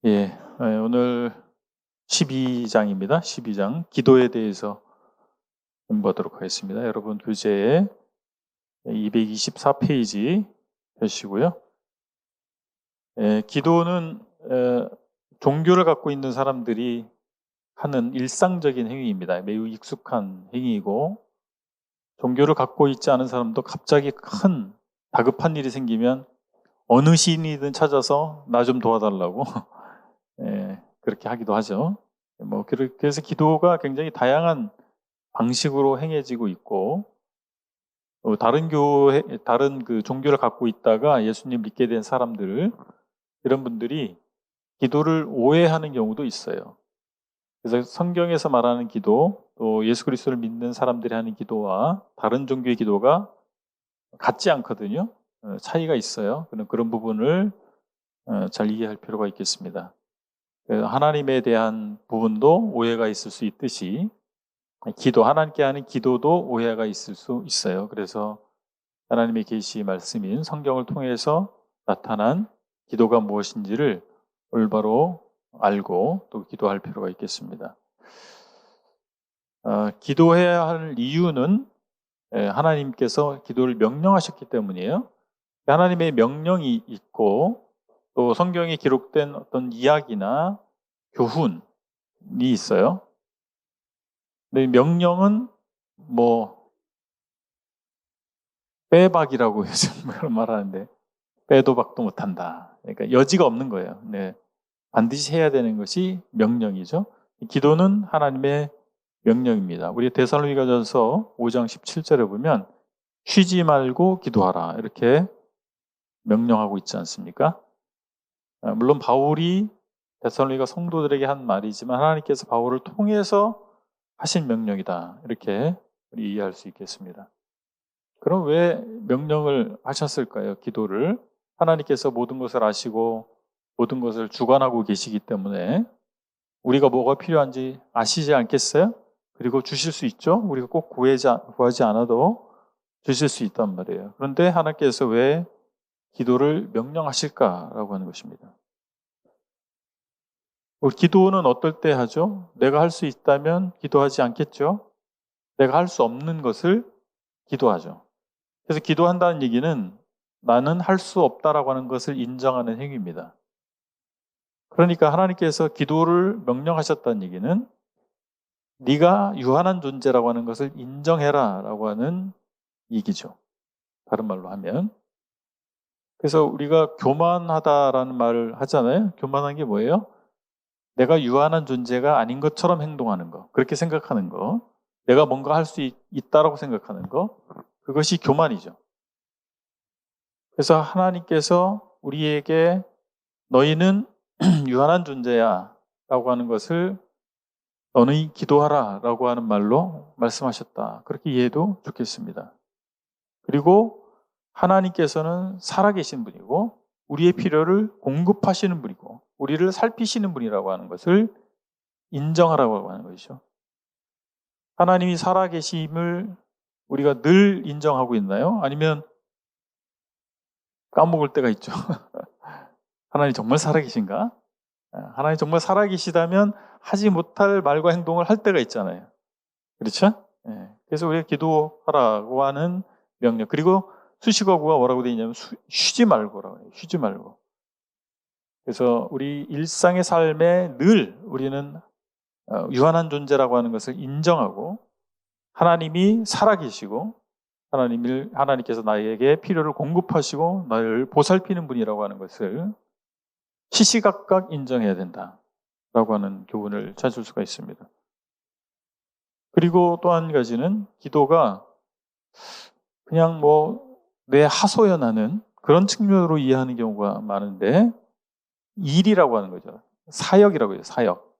오늘 12장입니다. 12장 기도에 대해서 공부하도록 하겠습니다. 여러분 교재에 224페이지 펴시고요. 기도는 종교를 갖고 있는 사람들이 하는 일상적인 행위입니다. 매우 익숙한 행위이고, 종교를 갖고 있지 않은 사람도 갑자기 큰 다급한 일이 생기면 어느 시인이든 찾아서 나 좀 도와달라고 그렇게 하기도 하죠. 그래서 기도가 굉장히 다양한 방식으로 행해지고 있고, 다른 그 종교를 갖고 있다가 예수님 믿게 된 사람들, 이런 분들이 기도를 오해하는 경우도 있어요. 그래서 성경에서 말하는 기도, 또 예수 그리스도를 믿는 사람들이 하는 기도와 다른 종교의 기도가 같지 않거든요. 차이가 있어요. 그런 부분을 잘 이해할 필요가 있겠습니다. 하나님에 대한 부분도 오해가 있을 수 있듯이 하나님께 하는 기도도 오해가 있을 수 있어요. 그래서 하나님의 계시 말씀인 성경을 통해서 나타난 기도가 무엇인지를 올바로 알고 또 기도할 필요가 있겠습니다. 기도해야 할 이유는 하나님께서 기도를 명령하셨기 때문이에요. 하나님의 명령이 있고 또 성경에 기록된 어떤 이야기나 교훈이 있어요. 근데 명령은 빼박이라고 요즘 말하는데 빼도 박도 못한다. 그러니까 여지가 없는 거예요. 반드시 해야 되는 것이 명령이죠. 기도는 하나님의 명령입니다. 우리 데살로니가전서 5장 17절에 보면 쉬지 말고 기도하라 이렇게 명령하고 있지 않습니까? 물론 바울이 데살로니가 성도들에게 한 말이지만 하나님께서 바울을 통해서 하신 명령이다. 이렇게 우리 이해할 수 있겠습니다. 그럼 왜 명령을 하셨을까요? 기도를. 하나님께서 모든 것을 아시고 모든 것을 주관하고 계시기 때문에 우리가 뭐가 필요한지 아시지 않겠어요? 그리고 주실 수 있죠? 우리가 꼭 구하지 않아도 주실 수 있단 말이에요. 그런데 하나님께서 왜 기도를 명령하실까라고 하는 것입니다. 기도는 어떨 때 하죠? 내가 할 수 있다면 기도하지 않겠죠? 내가 할 수 없는 것을 기도하죠. 그래서 기도한다는 얘기는 나는 할 수 없다라고 하는 것을 인정하는 행위입니다. 그러니까 하나님께서 기도를 명령하셨다는 얘기는 네가 유한한 존재라고 하는 것을 인정해라 라고 하는 얘기죠. 다른 말로 하면. 그래서 우리가 교만하다라는 말을 하잖아요. 교만한 게 뭐예요? 내가 유한한 존재가 아닌 것처럼 행동하는 거, 그렇게 생각하는 거, 내가 뭔가 할 수 있다라고 생각하는 거, 그것이 교만이죠. 그래서 하나님께서 우리에게 너희는 유한한 존재야 라고 하는 것을 너는 기도하라 라고 하는 말로 말씀하셨다. 그렇게 이해해도 좋겠습니다. 그리고 하나님께서는 살아계신 분이고 우리의 필요를 공급하시는 분이고 우리를 살피시는 분이라고 하는 것을 인정하라고 하는 것이죠. 하나님이 살아계심을 우리가 늘 인정하고 있나요? 아니면 까먹을 때가 있죠. 하나님 정말 살아계신가? 하나님 정말 살아계시다면 하지 못할 말과 행동을 할 때가 있잖아요. 그렇죠? 그래서 우리가 기도하라고 하는 명령. 그리고 수식어구가 뭐라고 되어 있냐면 쉬지 말고라고 해요. 쉬지 말고. 그래서 우리 일상의 삶에 늘 우리는 유한한 존재라고 하는 것을 인정하고 하나님이 살아계시고 하나님께서 나에게 필요를 공급하시고 나를 보살피는 분이라고 하는 것을 시시각각 인정해야 된다라고 하는 교훈을 찾을 수가 있습니다. 그리고 또 한 가지는 기도가 그냥 내 하소연하는 그런 측면으로 이해하는 경우가 많은데 일이라고 하는 거죠. 사역이라고 해요. 사역.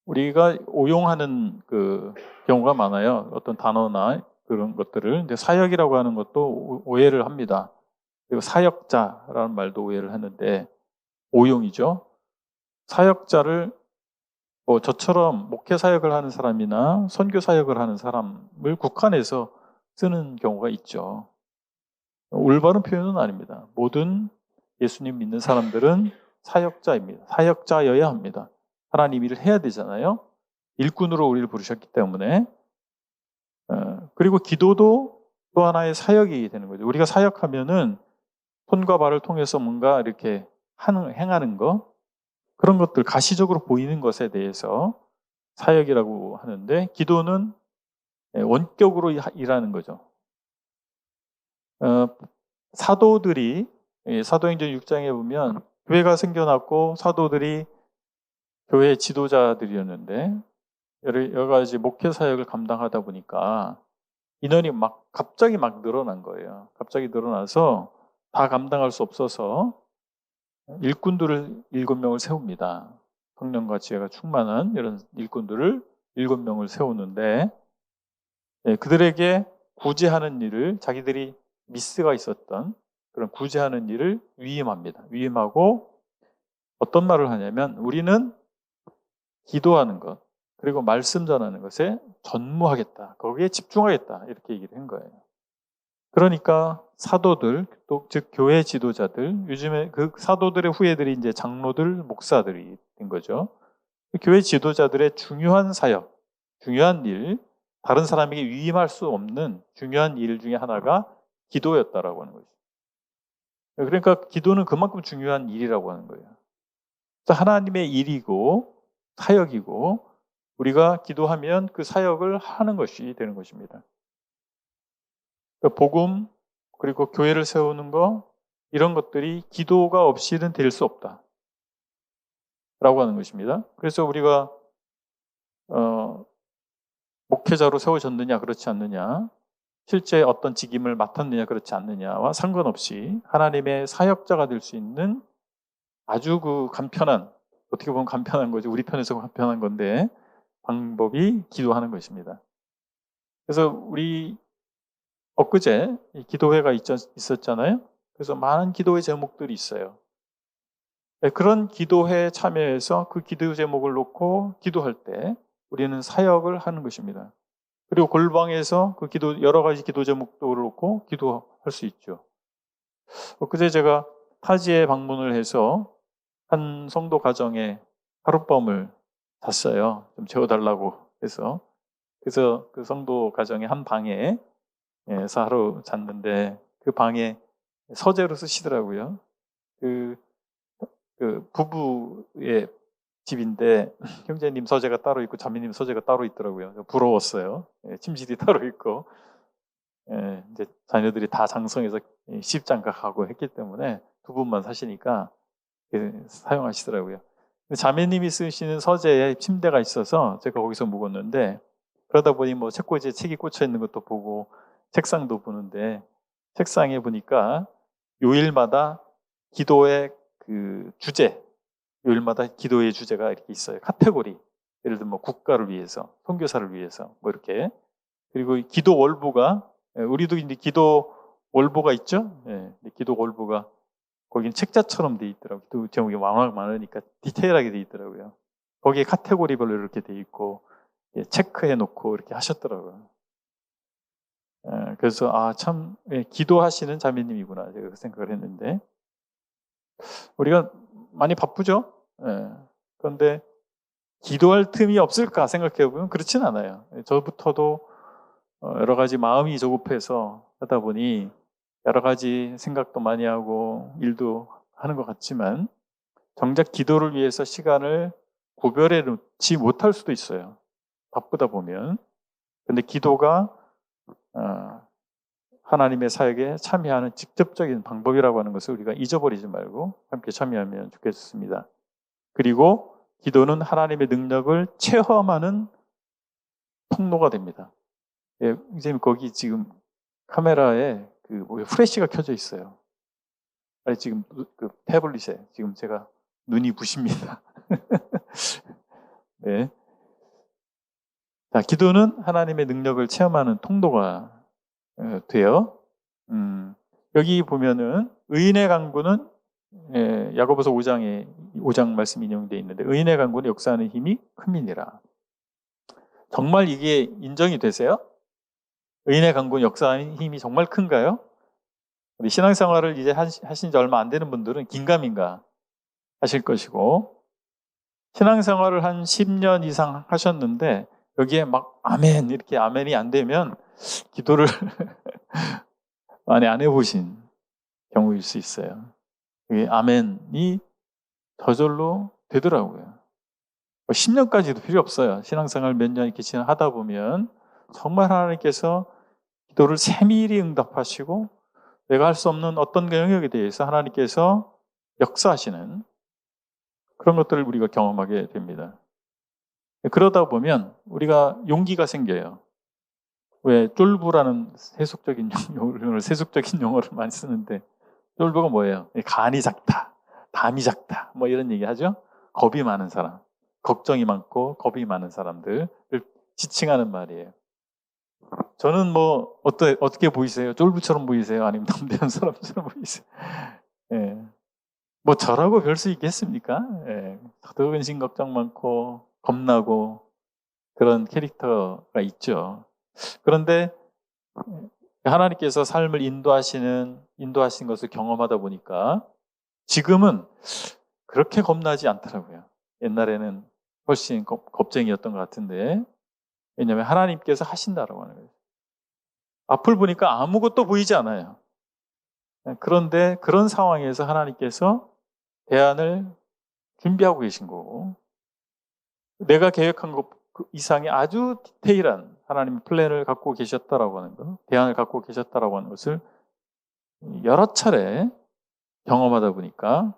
우리가 오용하는 그 경우가 많아요. 어떤 단어나 그런 것들을. 근데 사역이라고 하는 것도 오해를 합니다. 그리고 사역자라는 말도 오해를 하는데 오용이죠. 사역자를 저처럼 목회 사역을 하는 사람이나 선교 사역을 하는 사람을 국한해서 쓰는 경우가 있죠. 올바른 표현은 아닙니다. 모든 예수님 믿는 사람들은 사역자입니다. 사역자여야 합니다. 하나님 일을 해야 되잖아요. 일꾼으로 우리를 부르셨기 때문에. 그리고 기도도 또 하나의 사역이 되는 거죠. 우리가 사역하면은 손과 발을 통해서 뭔가 이렇게 행하는 거, 그런 것들 가시적으로 보이는 것에 대해서 사역이라고 하는데, 기도는 원격으로 일하는 거죠. 사도들이 사도행전 6장에 보면 교회가 생겨났고 사도들이 교회 지도자들이었는데 여러 가지 목회 사역을 감당하다 보니까 인원이 갑자기 늘어난 거예요. 갑자기 늘어나서 다 감당할 수 없어서 일꾼들을 7명을 세웁니다. 성령과 지혜가 충만한 이런 일꾼들을 7명을 세우는데, 그들에게 구제하는 일을, 자기들이 미스가 있었던 그런 구제하는 일을 위임합니다. 위임하고 어떤 말을 하냐면, 우리는 기도하는 것, 그리고 말씀 전하는 것에 전무하겠다, 거기에 집중하겠다, 이렇게 얘기를 한 거예요. 그러니까 사도들, 또 즉 교회 지도자들, 요즘에 그 사도들의 후예들이 이제 장로들, 목사들이 된 거죠. 교회 지도자들의 중요한 사역, 중요한 일, 다른 사람에게 위임할 수 없는 중요한 일 중에 하나가 기도였다라고 하는 거죠. 그러니까 기도는 그만큼 중요한 일이라고 하는 거예요. 하나님의 일이고 사역이고, 우리가 기도하면 그 사역을 하는 것이 되는 것입니다. 복음, 그리고 교회를 세우는 거, 이런 것들이 기도가 없이는 될 수 없다 라고 하는 것입니다. 그래서 우리가 목회자로 세워졌느냐 그렇지 않느냐, 실제 어떤 직임을 맡았느냐 그렇지 않느냐와 상관없이 하나님의 사역자가 될 수 있는 아주 그 간편한, 어떻게 보면 간편한 거죠. 우리 편에서 간편한 건데, 방법이 기도하는 것입니다. 그래서 우리 엊그제 기도회가 있었잖아요. 그래서 많은 기도회 제목들이 있어요. 그런 기도회에 참여해서 그 기도 제목을 놓고 기도할 때 우리는 사역을 하는 것입니다. 그리고 골방에서 그 여러 가지 기도 제목들을 놓고 기도할 수 있죠. 엊그제 제가 타지에 방문을 해서 한 성도 가정에 하룻밤을 잤어요. 좀 재워달라고 해서. 그래서 그 성도 가정의 한 방에 하루 잤는데, 그 방에 서재로 쓰시더라고요. 그 부부의 집인데 형제님 서재가 따로 있고 자매님 서재가 따로 있더라고요. 부러웠어요. 침실이 따로 있고, 이제 자녀들이 다 장성해서 시집장가가고 했기 때문에 두 분만 사시니까 사용하시더라고요. 자매님이 쓰시는 서재에 침대가 있어서 제가 거기서 묵었는데, 그러다 보니 뭐 책꽂이에 책이 꽂혀 있는 것도 보고 책상도 보는데, 책상에 보니까 요일마다 기도의 그 주제, 요일마다 기도의 주제가 이렇게 있어요. 카테고리. 예를 들면 뭐 국가를 위해서, 선교사를 위해서, 뭐 이렇게. 그리고 기도 월부가, 우리도 이제 기도 월부가 있죠. 기도 월부가 거긴 책자처럼 돼 있더라고요. 또 제목이 워낙 많으니까 디테일하게 돼 있더라고요. 거기에 카테고리별로 이렇게 돼 있고, 체크해 놓고 이렇게 하셨더라고요. 그래서 참 기도하시는 자매님이구나, 제가 생각을 했는데, 우리가 많이 바쁘죠. 그런데 기도할 틈이 없을까 생각해 보면 그렇진 않아요. 저부터도 여러 가지 마음이 조급해서 하다 보니 여러 가지 생각도 많이 하고 일도 하는 것 같지만, 정작 기도를 위해서 시간을 구별해 놓지 못할 수도 있어요. 바쁘다 보면. 근데 기도가 하나님의 사역에 참여하는 직접적인 방법이라고 하는 것을 우리가 잊어버리지 말고 함께 참여하면 좋겠습니다. 그리고 기도는 하나님의 능력을 체험하는 통로가 됩니다. 선생님, 거기 지금 카메라에 프레시가 켜져 있어요. 아니, 지금 그 태블릿에 지금 제가 눈이 부십니다. 네. 자, 기도는 하나님의 능력을 체험하는 통로가 돼요. 여기 보면은 의인의 강구는, 야고보서 5장 말씀 인용되어 있는데, 의인의 강구는 역사하는 힘이 큼이니라. 정말 이게 인정이 되세요? 의인의 강구는 역사하는 힘이 정말 큰가요? 우리 신앙생활을 이제 하신 지 얼마 안 되는 분들은 긴가민가 하실 것이고, 신앙생활을 한 10년 이상 하셨는데 여기에 막 아멘 이렇게 아멘이 안 되면 기도를 많이 안 해보신 경우일 수 있어요. 그게 아멘이 저절로 되더라고요. 10년까지도 필요 없어요. 신앙생활 몇 년 이렇게 하다 보면 정말 하나님께서 기도를 세밀히 응답하시고 내가 할 수 없는 어떤 영역에 대해서 하나님께서 역사하시는 그런 것들을 우리가 경험하게 됩니다. 그러다 보면 우리가 용기가 생겨요. 왜 쫄부라는 세속적인 용어를 많이 쓰는데, 쫄부가 뭐예요? 간이 작다, 담이 작다, 뭐 이런 얘기 하죠. 겁이 많은 사람, 걱정이 많고 겁이 많은 사람들을 지칭하는 말이에요. 저는 뭐 어떻게 보이세요? 쫄부처럼 보이세요? 아니면 담대한 사람처럼 보이세요? 예. 뭐 저라고 별 수 있겠습니까? 예. 저도 근심 걱정 많고 겁나고 그런 캐릭터가 있죠. 그런데 하나님께서 삶을 인도하신 것을 경험하다 보니까 지금은 그렇게 겁나지 않더라고요. 옛날에는 훨씬 겁쟁이였던 것 같은데, 왜냐하면 하나님께서 하신다라고 하는 거예요. 앞을 보니까 아무것도 보이지 않아요. 그런데 그런 상황에서 하나님께서 대안을 준비하고 계신 거고, 내가 계획한 것 이상의 아주 디테일한 하나님의 플랜을 갖고 계셨다라고 하는 것, 대안을 갖고 계셨다라고 하는 것을 여러 차례 경험하다 보니까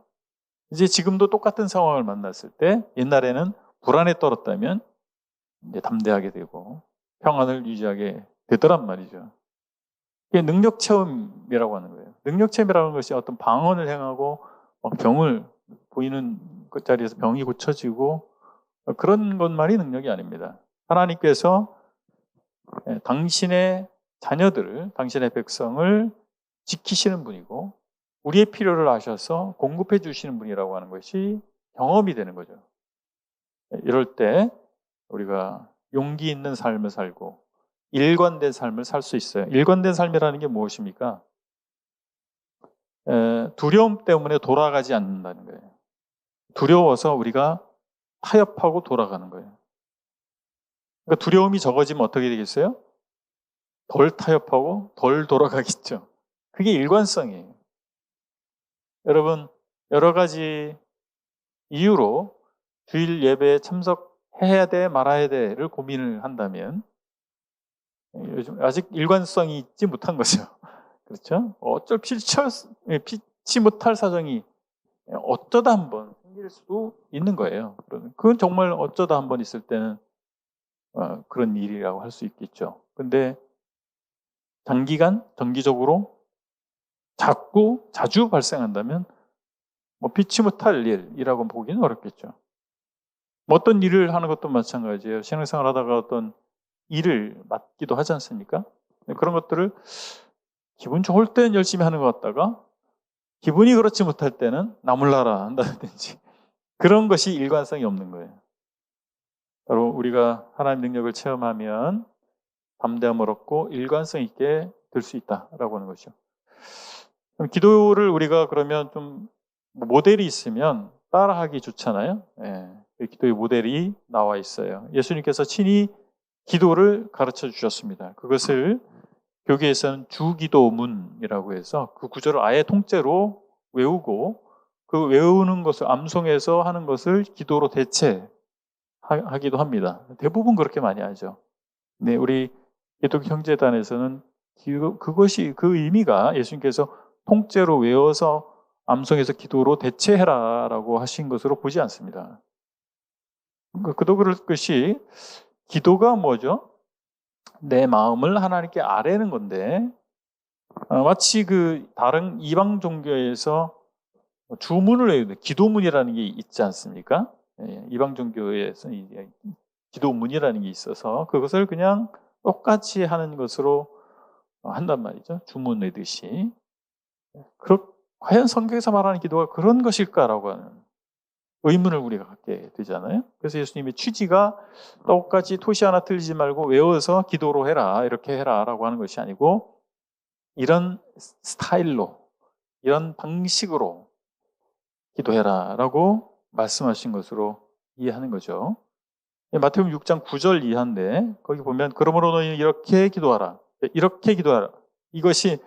이제 지금도 똑같은 상황을 만났을 때 옛날에는 불안에 떨었다면 이제 담대하게 되고 평안을 유지하게 되더란 말이죠. 이게 능력 체험이라고 하는 거예요. 능력 체험이라는 것이 어떤 방언을 행하고 병을 보이는 그 자리에서 병이 고쳐지고 그런 것만이 능력이 아닙니다. 하나님께서 당신의 자녀들을, 당신의 백성을 지키시는 분이고 우리의 필요를 아셔서 공급해 주시는 분이라고 하는 것이 경험이 되는 거죠. 이럴 때 우리가 용기 있는 삶을 살고 일관된 삶을 살 수 있어요. 일관된 삶이라는 게 무엇입니까? 두려움 때문에 돌아가지 않는다는 거예요. 두려워서 우리가 타협하고 돌아가는 거예요. 그러니까 두려움이 적어지면 어떻게 되겠어요? 덜 타협하고 덜 돌아가겠죠. 그게 일관성이에요. 여러분, 여러 가지 이유로 주일 예배에 참석해야 돼, 말아야 돼를 고민을 한다면 요즘 아직 일관성이 있지 못한 거죠. 그렇죠? 피치 못할 사정이 어쩌다 한번 생길 수도 있는 거예요. 그건 정말 어쩌다 한번 있을 때는 그런 일이라고 할 수 있겠죠. 근데 장기간, 정기적으로 자주 발생한다면 뭐 피치 못할 일이라고 보기는 어렵겠죠. 뭐 어떤 일을 하는 것도 마찬가지예요. 신앙생활 하다가 어떤 일을 맡기도 하지 않습니까? 그런 것들을 기분 좋을 때는 열심히 하는 것 같다가 기분이 그렇지 못할 때는 나몰라라 한다든지 그런 것이 일관성이 없는 거예요. 바로 우리가 하나님의 능력을 체험하면 담대함을 얻고 일관성 있게 될 수 있다라고 하는 것이죠. 그럼 기도를 우리가 그러면 좀 모델이 있으면 따라하기 좋잖아요. 예, 기도의 모델이 나와 있어요. 예수님께서 친히 기도를 가르쳐 주셨습니다. 그것을 교계에서는 주기도문이라고 해서 그 구절을 아예 통째로 외우고 그 외우는 것을 암송해서 하는 것을 기도로 대체하기도 합니다. 대부분 그렇게 많이 하죠. 네, 우리 기독 형제단에서는 그것이 그 의미가 예수님께서 통째로 외워서 암송해서 기도로 대체해라라고 하신 것으로 보지 않습니다. 그도 그럴 것이 기도가 뭐죠? 내 마음을 하나님께 아뢰는 건데 마치 그 다른 이방 종교에서 주문을 외우는 기도문이라는 게 있지 않습니까? 이방 종교에서 기도문이라는 게 있어서 그것을 그냥 똑같이 하는 것으로 한단 말이죠. 주문 외듯이. 과연 성경에서 말하는 기도가 그런 것일까라고 하는 의문을 우리가 갖게 되잖아요. 그래서 예수님의 취지가 똑같이 토시 하나 틀리지 말고 외워서 기도로 해라, 이렇게 해라라고 하는 것이 아니고 이런 스타일로, 이런 방식으로 기도해라 라고 말씀하신 것으로 이해하는 거죠. 마태복음 6장 9절 이하인데 거기 보면 그러므로 너희는 이렇게 기도하라. 이렇게 기도하라. 이것이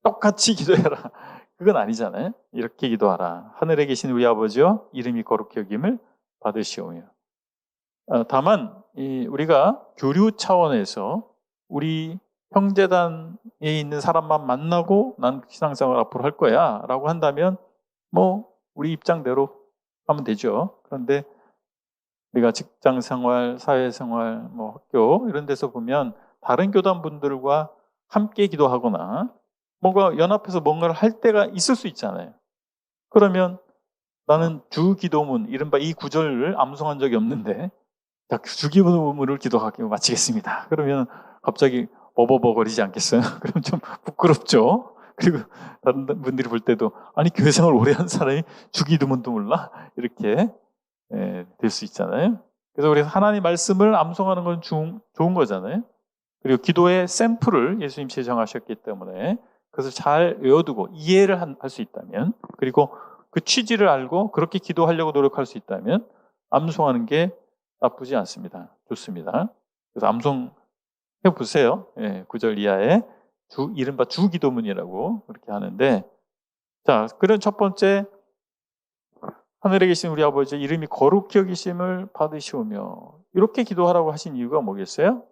똑같이 기도해라. 그건 아니잖아요. 이렇게 기도하라. 하늘에 계신 우리 아버지여 이름이 거룩히 여김을 받으시오며. 다만 우리가 교류 차원에서 우리 형제단에 있는 사람만 만나고 난 신앙생활 앞으로 할 거야 라고 한다면 뭐 우리 입장대로 하면 되죠. 그런데 우리가 직장생활, 사회생활, 뭐 학교 이런 데서 보면 다른 교단분들과 함께 기도하거나 뭔가 연합해서 뭔가를 할 때가 있을 수 있잖아요. 그러면 나는 주기도문, 이른바 이 구절을 암송한 적이 없는데 자, 주기도문을 기도하고 마치겠습니다. 그러면 갑자기 버버버거리지 않겠어요? 그럼 좀 부끄럽죠? 그리고 다른 분들이 볼 때도 아니 교회 생활 오래 한 사람이 주기도문도 몰라? 이렇게 될 수 있잖아요. 그래서 우리 하나님 말씀을 암송하는 건 좋은 거잖아요. 그리고 기도의 샘플을 예수님 제정하셨기 때문에 그것을 잘 외워두고 이해를 할 수 있다면, 그리고 그 취지를 알고 그렇게 기도하려고 노력할 수 있다면 암송하는 게 나쁘지 않습니다. 좋습니다. 그래서 암송해 보세요. 9절 이하에 이른바 주기도문이라고 그렇게 하는데, 자, 그런 첫 번째, 하늘에 계신 우리 아버지 이름이 거룩히 여기심을 받으시오며, 이렇게 기도하라고 하신 이유가 뭐겠어요?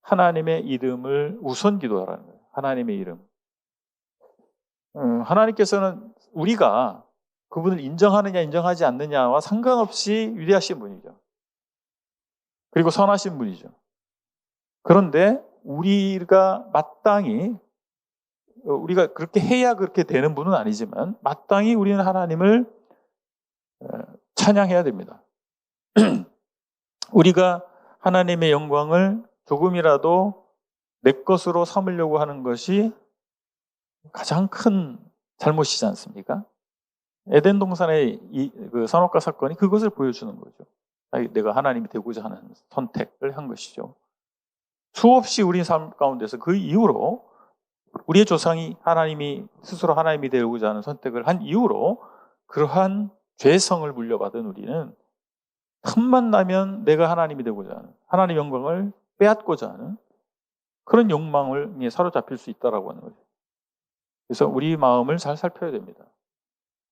하나님의 이름을 우선 기도하라는 거예요. 하나님의 이름. 하나님께서는 우리가 그분을 인정하느냐 인정하지 않느냐와 상관없이 위대하신 분이죠. 그리고 선하신 분이죠. 그런데 우리가 마땅히, 우리가 그렇게 해야 그렇게 되는 분은 아니지만 마땅히 우리는 하나님을 찬양해야 됩니다. 우리가 하나님의 영광을 조금이라도 내 것으로 삼으려고 하는 것이 가장 큰 잘못이지 않습니까? 에덴 동산의 그 선악과 사건이 그것을 보여주는 거죠. 내가 하나님이 되고자 하는 선택을 한 것이죠. 수없이 우리 삶 가운데서 그 이후로 우리의 조상이 하나님이 스스로 하나님이 되고자 하는 선택을 한 이후로 그러한 죄성을 물려받은 우리는 틈만 나면 내가 하나님이 되고자 하는, 하나님의 영광을 빼앗고자 하는 그런 욕망을 사로잡힐 수 있다라고 하는 거죠. 그래서 우리 마음을 잘 살펴야 됩니다.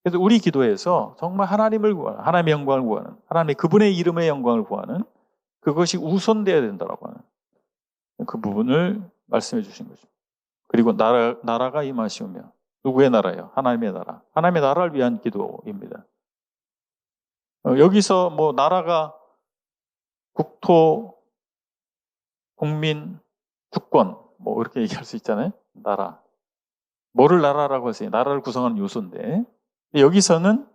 그래서 우리 기도에서 정말 하나님을 구하는, 하나님의 영광을 구하는, 하나님의 그분의 이름의 영광을 구하는 그것이 우선되어야 된다라고 하는 그 부분을 말씀해 주신 거죠. 그리고 나라가 임하시오며, 누구의 나라요? 하나님의 나라. 하나님의 나라를 위한 기도입니다. 여기서 뭐 나라가 국토, 국민, 주권 뭐 이렇게 얘기할 수 있잖아요. 나라. 뭐를 나라라고 하세요? 나라를 구성하는 요소인데 여기서는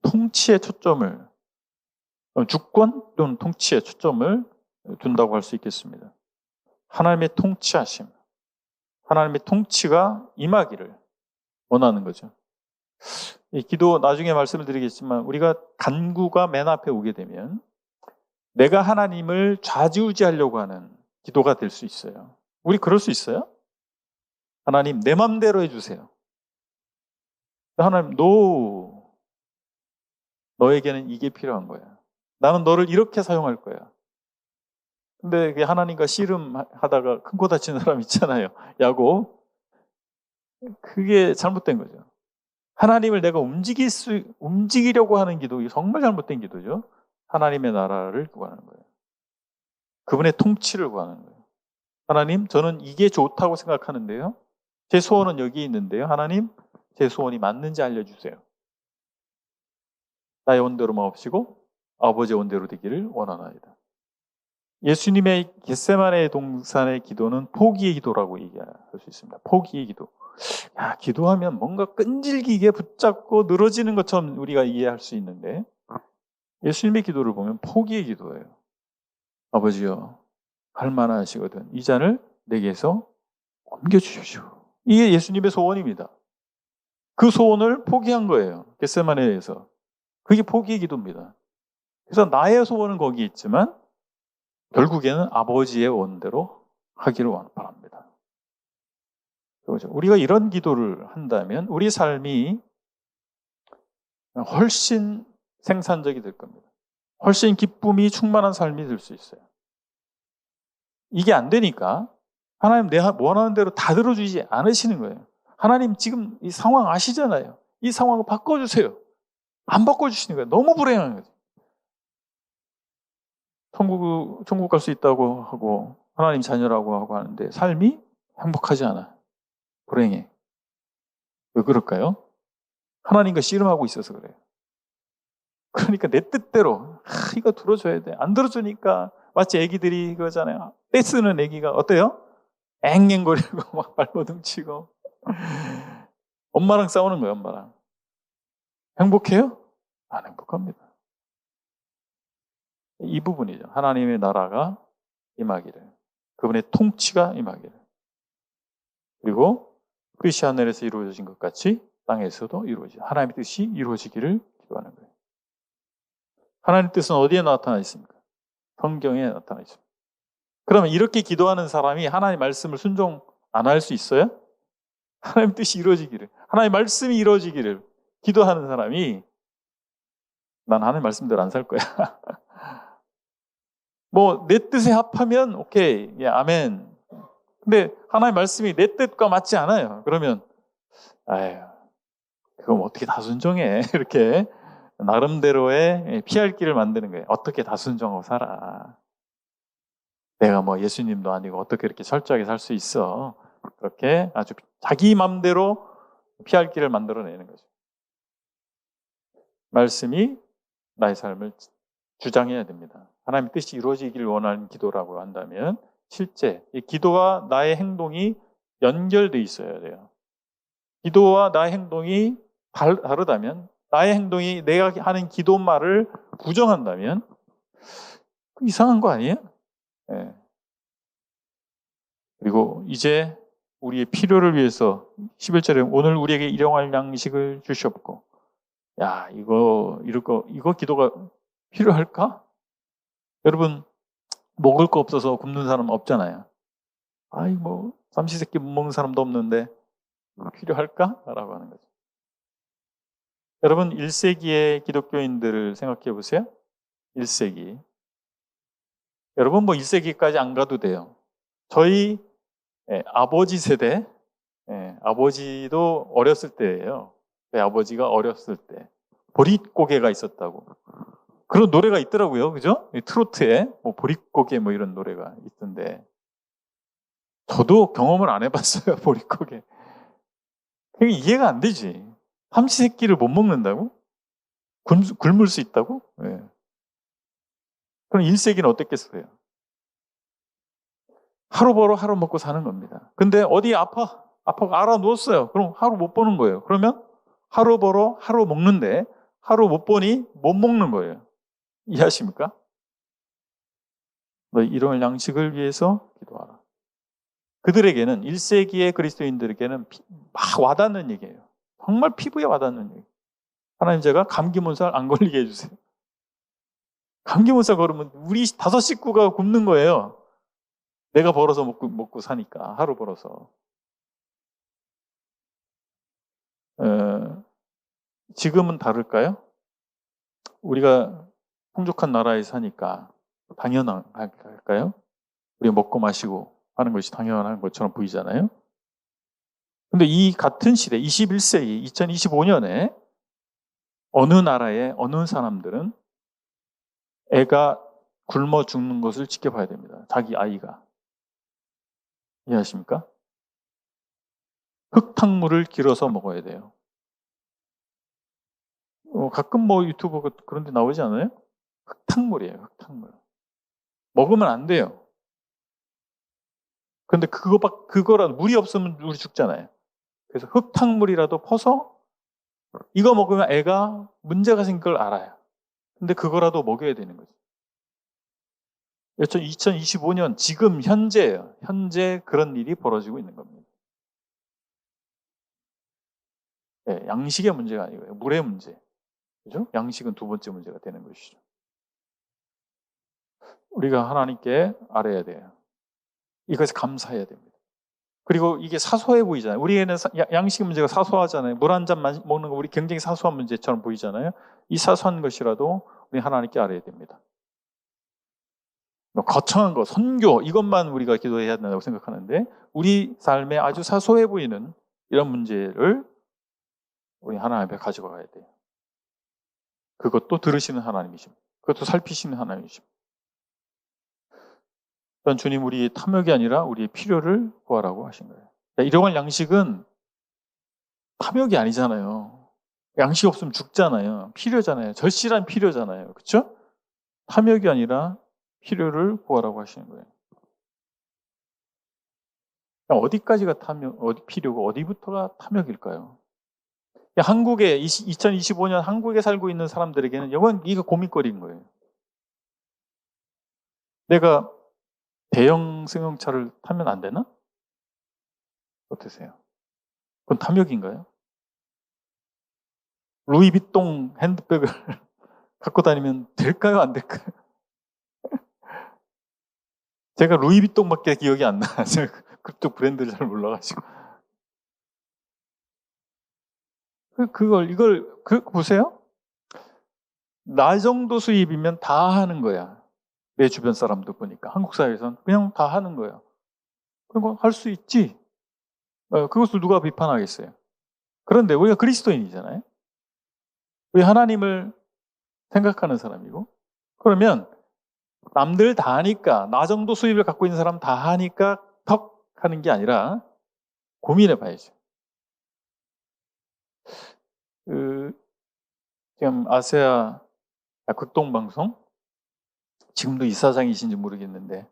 통치의 초점을, 주권 또는 통치의 초점을 둔다고 할 수 있겠습니다. 하나님의 통치하심, 하나님의 통치가 임하기를 원하는 거죠. 이 기도 나중에 말씀을 드리겠지만 우리가 간구가 맨 앞에 오게 되면 내가 하나님을 좌지우지하려고 하는 기도가 될 수 있어요. 우리 그럴 수 있어요? 하나님 내 맘대로 해주세요. 하나님 너에게는 이게 필요한 거야. 나는 너를 이렇게 사용할 거야. 근데 하나님과 씨름하다가 큰 코 다치는 사람 있잖아요. 야곱. 그게 잘못된 거죠. 하나님을 내가 움직이려고 하는 기도, 정말 잘못된 기도죠. 하나님의 나라를 구하는 거예요. 그분의 통치를 구하는 거예요. 하나님, 저는 이게 좋다고 생각하는데요. 제 소원은 여기 있는데요. 하나님, 제 소원이 맞는지 알려주세요. 나의 원대로 마옵시고 아버지의 원대로 되기를 원하나이다. 예수님의 겟세마네 동산의 기도는 포기의 기도라고 얘기할 수 있습니다. 포기의 기도. 기도하면 뭔가 끈질기게 붙잡고 늘어지는 것처럼 우리가 이해할 수 있는데 예수님의 기도를 보면 포기의 기도예요. 아버지여, 할만하시거든 이 잔을 내게서 옮겨주십시오. 이게 예수님의 소원입니다. 그 소원을 포기한 거예요. 겟세마네에서. 그게 포기의 기도입니다. 그래서 나의 소원은 거기 있지만 결국에는 아버지의 원대로 하기를 바랍니다. 그렇죠? 우리가 이런 기도를 한다면 우리 삶이 훨씬 생산적이 될 겁니다. 훨씬 기쁨이 충만한 삶이 될 수 있어요. 이게 안 되니까 하나님 내가 원하는 대로 다 들어주지 않으시는 거예요. 하나님 지금 이 상황 아시잖아요. 이 상황을 바꿔주세요. 안 바꿔주시는 거예요. 너무 불행한 거죠. 천국 갈 수 있다고 하고 하나님 자녀라고 하고 하는데 삶이 행복하지 않아. 불행해. 왜 그럴까요? 하나님과 씨름하고 있어서 그래요. 그러니까 내 뜻대로 이거 들어줘야 돼. 안 들어주니까 마치 애기들이 그거잖아요. 떼쓰는 애기가 어때요? 앵앵거리고 막 발버둥 치고 엄마랑 싸우는 거예요. 엄마랑. 행복해요? 안 행복합니다. 이 부분이죠. 하나님의 나라가 임하기를. 그분의 통치가 임하기를. 그리고 뜻이 하늘에서 이루어진 것 같이 땅에서도 이루어지죠. 하나님의 뜻이 이루어지기를 기도하는 거예요. 하나님의 뜻은 어디에 나타나 있습니까? 성경에 나타나 있습니다. 그러면 이렇게 기도하는 사람이 하나님의 말씀을 순종 안 할 수 있어요? 하나님의 뜻이 이루어지기를, 하나님의 말씀이 이루어지기를 기도하는 사람이 난 하나님의 말씀대로 안 살 거야. 뭐 내 뜻에 합하면 오케이, 예, 아멘. 근데 하나님의 말씀이 내 뜻과 맞지 않아요. 그러면 아유, 그럼 어떻게 다 순종해? 이렇게 나름대로의 피할 길을 만드는 거예요. 어떻게 다 순종하고 살아? 내가 뭐 예수님도 아니고 어떻게 이렇게 철저하게 살 수 있어? 그렇게 아주 자기 마음대로 피할 길을 만들어내는 거죠. 말씀이 나의 삶을 주장해야 됩니다. 하나님의 뜻이 이루어지기를 원하는 기도라고 한다면 실제 이 기도와 나의 행동이 연결돼 있어야 돼요. 기도와 나의 행동이 다르다면, 나의 행동이 내가 하는 기도 말을 부정한다면 이상한 거 아니에요? 네. 그리고 이제 우리의 필요를 위해서 11절에 오늘 우리에게 일용할 양식을 주시옵고, 야, 이거 기도가 필요할까? 여러분, 먹을 거 없어서 굶는 사람 없잖아요. 아이, 뭐, 삼시세끼 못 먹는 사람도 없는데, 필요할까? 라고 하는 거죠. 여러분, 1세기의 기독교인들을 생각해 보세요. 1세기. 여러분, 뭐 1세기까지 안 가도 돼요. 저희 아버지 세대, 아버지도 어렸을 때예요. 저희 아버지가 어렸을 때. 보릿고개가 있었다고. 그런 노래가 있더라고요. 그죠? 트로트에 뭐 보릿고개 뭐 이런 노래가 있던데. 저도 경험을 안 해봤어요. 보릿고개. 그게 이해가 안 되지. 삼시세끼를 못 먹는다고? 굶을 수 있다고? 네. 그럼 1세기는 어땠겠어요? 하루 벌어 하루 먹고 사는 겁니다. 근데 어디 아파가 알아 누웠어요. 그럼 하루 못 보는 거예요. 그러면 하루 벌어 하루 먹는데 하루 못 보니 못 먹는 거예요. 이해하십니까? 너 이런 양식을 위해서 기도하라. 그들에게는 1세기의 그리스도인들에게는 막 와닿는 얘기예요. 정말 피부에 와닿는 얘기. 하나님 제가 감기 몸살 안 걸리게 해주세요. 감기 몸살 걸으면 우리 5 식구가 굶는 거예요. 내가 벌어서 먹고 사니까 하루 벌어서. 지금은 다를까요? 우리가 풍족한 나라에 사니까 당연할까요? 우리가 먹고 마시고 하는 것이 당연한 것처럼 보이잖아요. 근데 이 같은 시대 21세기 2025년에 어느 나라의 어느 사람들은 애가 굶어 죽는 것을 지켜봐야 됩니다. 자기 아이가. 이해하십니까? 흙탕물을 길어서 먹어야 돼요. 가끔 뭐 유튜브 그런 데 나오지 않아요? 흙탕물이에요. 흙탕물. 먹으면 안 돼요. 근데 그거라도 물이 없으면 우리 죽잖아요. 그래서 흙탕물이라도 퍼서 이거 먹으면 애가 문제가 생길 걸 알아요. 근데 그거라도 먹여야 되는 거죠. 2025년 지금 현재예요. 현재 그런 일이 벌어지고 있는 겁니다. 네, 양식의 문제가 아니고요. 물의 문제. 그죠? 양식은 두 번째 문제가 되는 것이죠. 우리가 하나님께 알아야 돼요. 이것에 감사해야 됩니다. 그리고 이게 사소해 보이잖아요. 우리에는 양식 문제가 사소하잖아요. 물 한 잔 먹는 거 우리 굉장히 사소한 문제처럼 보이잖아요. 이 사소한 것이라도 우리 하나님께 알아야 됩니다. 뭐 거창한 거, 선교 이것만 우리가 기도해야 된다고 생각하는데 우리 삶에 아주 사소해 보이는 이런 문제를 우리 하나님 앞에 가지고 가야 돼요. 그것도 들으시는 하나님이십니다. 그것도 살피시는 하나님이십니다. 그러니까 주님 우리의 탐욕이 아니라 우리의 필요를 구하라고 하신 거예요. 일용할 양식은 탐욕이 아니잖아요. 양식 없으면 죽잖아요. 필요잖아요. 절실한 필요잖아요. 그렇죠? 탐욕이 아니라 필요를 구하라고 하시는 거예요. 어디까지가 어디 필요고 어디부터가 탐욕일까요? 한국에 2025년 한국에 살고 있는 사람들에게는 이거 고민거리인 거예요. 내가 대형 승용차를 타면 안 되나? 어떠세요? 그건 탐욕인가요? 루이비통 핸드백을 갖고 다니면 될까요? 안 될까요? 제가 루이비통밖에 기억이 안 나요. 제가 그쪽 브랜드를 잘 몰라가지고. 보세요. 나 정도 수입이면 다 하는 거야. 내 주변 사람도 보니까. 한국 사회에서는 그냥 다 하는 거예요. 그리고 할 수 있지. 그것을 누가 비판하겠어요. 그런데 우리가 그리스도인이잖아요. 우리 하나님을 생각하는 사람이고. 그러면 남들 다 하니까, 나 정도 수입을 갖고 있는 사람 다 하니까 턱 하는 게 아니라 고민해 봐야죠. 지금 아세아 극동방송? 지금도 이사장이신지 모르겠는데,